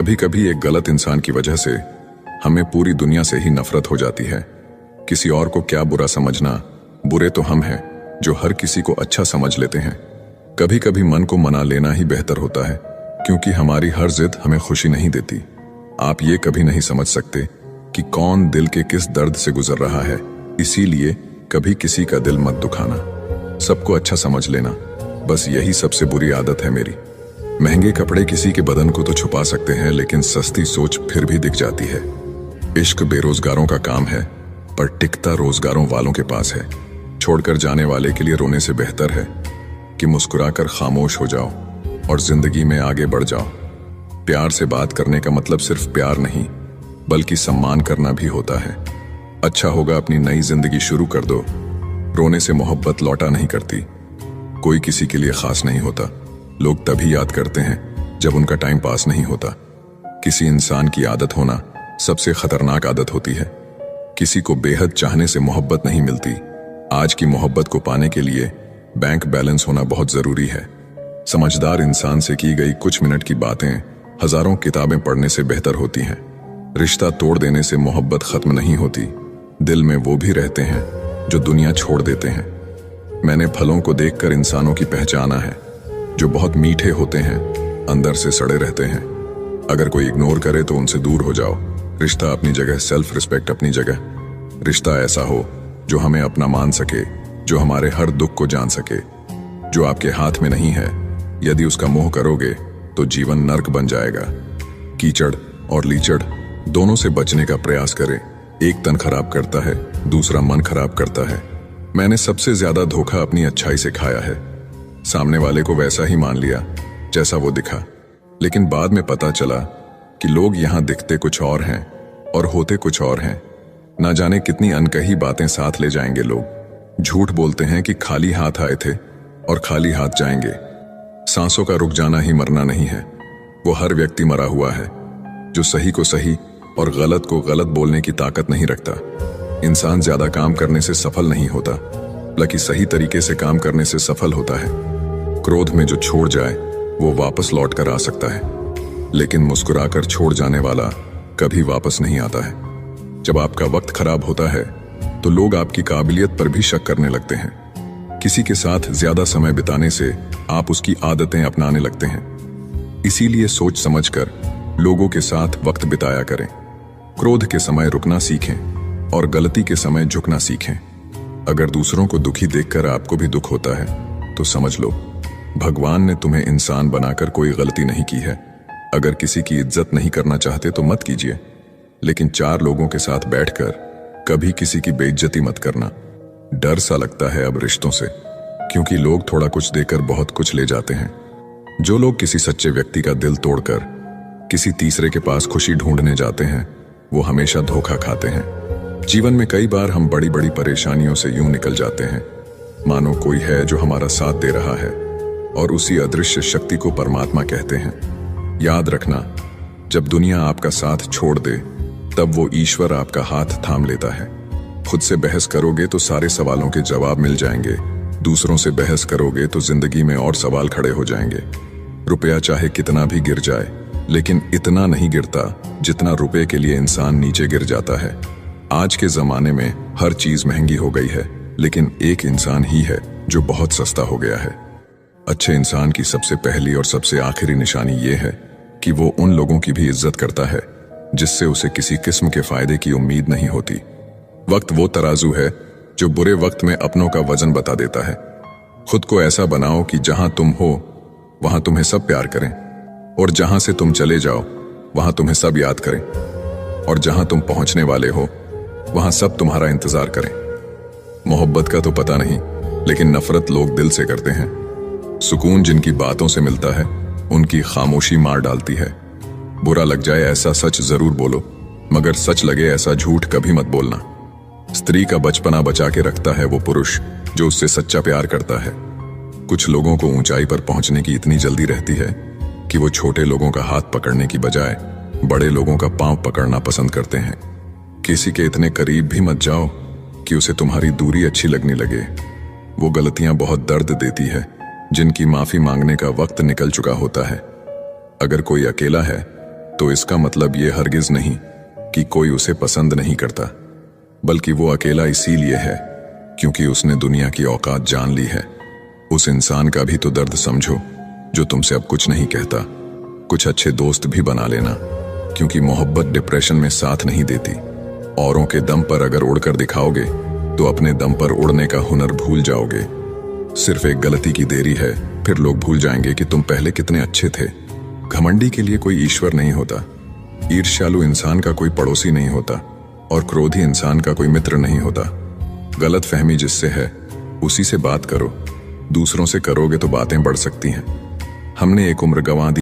कभी कभी एक गलत इंसान की वजह से हमें पूरी दुनिया से ही नफरत हो जाती है। किसी और को क्या बुरा समझना, बुरे तो हम हैं जो हर किसी को अच्छा समझ लेते हैं। कभी कभी मन को मना लेना ही बेहतर होता है, क्योंकि हमारी हर जिद हमें खुशी नहीं देती। आप ये कभी नहीं समझ सकते कि कौन दिल के किस दर्द से गुजर रहा है, इसीलिए कभी किसी का दिल मत दुखाना। सबको अच्छा समझ लेना, बस यही सबसे बुरी आदत है मेरी। महंगे कपड़े किसी के बदन को तो छुपा सकते हैं, लेकिन सस्ती सोच फिर भी दिख जाती है। इश्क बेरोजगारों का काम है, पर टिकता रोजगारों वालों के पास है। छोड़कर जाने वाले के लिए रोने से बेहतर है कि मुस्कुराकर खामोश हो जाओ और जिंदगी में आगे बढ़ जाओ। प्यार से बात करने का मतलब सिर्फ प्यार नहीं, बल्कि सम्मान करना भी होता है। अच्छा होगा अपनी नई जिंदगी शुरू कर दो। रोने से मोहब्बत लौटा नहीं करती। कोई किसी के लिए खास नहीं होता। लोग तभी याद करते हैं जब उनका टाइम पास नहीं होता। किसी इंसान की आदत होना सबसे खतरनाक आदत होती है। किसी को बेहद चाहने से मोहब्बत नहीं मिलती। आज की मोहब्बत को पाने के लिए बैंक बैलेंस होना बहुत जरूरी है। समझदार इंसान से की गई कुछ मिनट की बातें हजारों किताबें पढ़ने से बेहतर होती हैं। रिश्ता तोड़ देने से मोहब्बत खत्म नहीं होती। दिल में वो भी रहते हैं जो दुनिया छोड़ देते हैं। मैंने फलों को देखकर इंसानों की पहचाना है, जो बहुत मीठे होते हैं, अंदर से सड़े रहते हैं। अगर कोई इग्नोर करे तो उनसे दूर हो जाओ। रिश्ता अपनी जगह, सेल्फ रिस्पेक्ट अपनी जगह। रिश्ता ऐसा हो जो हमें अपना मान सके, जो हमारे हर दुख को जान सके। जो आपके हाथ में नहीं है, यदि उसका मोह करोगे तो जीवन नर्क बन जाएगा। कीचड़ और लीचड़ दोनों से बचने का प्रयास करें। एक तन खराब करता है, दूसरा मन खराब करता है। मैंने सबसे ज्यादा धोखा अपनी अच्छाई से खाया है। सामने वाले को वैसा ही मान लिया जैसा वो दिखा, लेकिन बाद में पता चला कि लोग यहां दिखते कुछ और हैं और होते कुछ और हैं। ना जाने कितनी अनकही बातें साथ ले जाएंगे लोग। झूठ बोलते हैं कि खाली हाथ आए थे और खाली हाथ जाएंगे। सांसों का रुक जाना ही मरना नहीं है। वो हर व्यक्ति मरा हुआ है जो सही को सही और गलत को गलत बोलने की ताकत नहीं रखता। इंसान ज्यादा काम करने से सफल नहीं होता, बल्कि सही तरीके से काम करने से सफल होता है। क्रोध में जो छोड़ जाए वो वापस लौट कर आ सकता है, लेकिन मुस्कुराकर छोड़ जाने वाला कभी वापस नहीं आता है। जब आपका वक्त खराब होता है तो लोग आपकी काबिलियत पर भी शक करने लगते हैं। किसी के साथ ज्यादा समय बिताने से आप उसकी आदतें अपनाने लगते हैं। इसीलिए सोच समझकर लोगों के साथ वक्त बिताया करें। क्रोध के समय रुकना सीखें और गलती के समय झुकना सीखें। अगर दूसरों को दुखी देखकर आपको भी दुख होता है तो समझ लो भगवान ने तुम्हें इंसान बनाकर कोई गलती नहीं की है। अगर किसी की इज्जत नहीं करना चाहते तो मत कीजिए, लेकिन चार लोगों के साथ बैठकर कभी किसी की बेइज्जती मत करना। डर सा लगता है अब रिश्तों से, क्योंकि लोग थोड़ा कुछ देकर बहुत कुछ ले जाते हैं। जो लोग किसी सच्चे व्यक्ति का दिल तोड़कर किसी तीसरे के पास खुशी ढूंढने जाते हैं, वो हमेशा धोखा खाते हैं। जीवन में कई बार हम बड़ी बड़ी परेशानियों से यूं निकल जाते हैं मानो कोई है जो हमारा साथ दे रहा है, और उसी अदृश्य शक्ति को परमात्मा कहते हैं। याद रखना, जब दुनिया आपका साथ छोड़ दे तब वो ईश्वर आपका हाथ थाम लेता है। खुद से बहस करोगे तो सारे सवालों के जवाब मिल जाएंगे। दूसरों से बहस करोगे तो जिंदगी में और सवाल खड़े हो जाएंगे। रुपया चाहे कितना भी गिर जाए, लेकिन इतना नहीं गिरता जितना रुपए के लिए इंसान नीचे गिर जाता है। आज के जमाने में हर चीज महंगी हो गई है, लेकिन एक इंसान ही है जो बहुत सस्ता हो गया है। अच्छे इंसान की सबसे पहली और सबसे आखिरी निशानी ये है कि वो उन लोगों की भी इज्जत करता है जिससे उसे किसी किस्म के फायदे की उम्मीद नहीं होती। वक्त वो तराजू है जो बुरे वक्त में अपनों का वजन बता देता है। खुद को ऐसा बनाओ कि जहां तुम हो वहां तुम्हें सब प्यार करें, और जहां से तुम चले जाओ वहां तुम्हें सब याद करें, और जहां तुम पहुंचने वाले हो वहां सब तुम्हारा इंतजार करें। मोहब्बत का तो पता नहीं, लेकिन नफरत लोग दिल से करते हैं। सुकून जिनकी बातों से मिलता है उनकी खामोशी मार डालती है। बुरा लग जाए ऐसा सच जरूर बोलो, मगर सच लगे ऐसा झूठ कभी मत बोलना। स्त्री का बचपना बचा के रखता है वो पुरुष जो उससे सच्चा प्यार करता है। कुछ लोगों को ऊंचाई पर पहुंचने की इतनी जल्दी रहती है कि वो छोटे लोगों का हाथ पकड़ने की बजाय बड़े लोगों का पांव पकड़ना पसंद करते हैं। किसी के इतने करीब भी मत जाओ कि उसे तुम्हारी दूरी अच्छी लगने लगे। वो गलतियां बहुत दर्द देती है जिनकी माफी मांगने का वक्त निकल चुका होता है। अगर कोई अकेला है तो इसका मतलब ये हरगिज नहीं कि कोई उसे पसंद नहीं करता, बल्कि वो अकेला इसीलिए है क्योंकि उसने दुनिया की औकात जान ली है। उस इंसान का भी तो दर्द समझो जो तुमसे अब कुछ नहीं कहता। कुछ अच्छे दोस्त भी बना लेना, क्योंकि मोहब्बत डिप्रेशन में साथ नहीं देती। औरों के दम पर अगर उड़कर दिखाओगे तो अपने दम पर उड़ने का हुनर भूल जाओगे। सिर्फ एक गलती की देरी है, फिर लोग भूल जाएंगे कि तुम पहले कितने अच्छे थे। घमंडी के लिए कोई ईश्वर नहीं होता, ईर्ष्यालु इंसान का कोई पड़ोसी नहीं होता, और क्रोधी इंसान का कोई मित्र नहीं होता। गलत फहमी जिससे है उसी से बात करो, दूसरों से करोगे तो बातें बढ़ सकती हैं। हमने एक उम्र गंवा दी।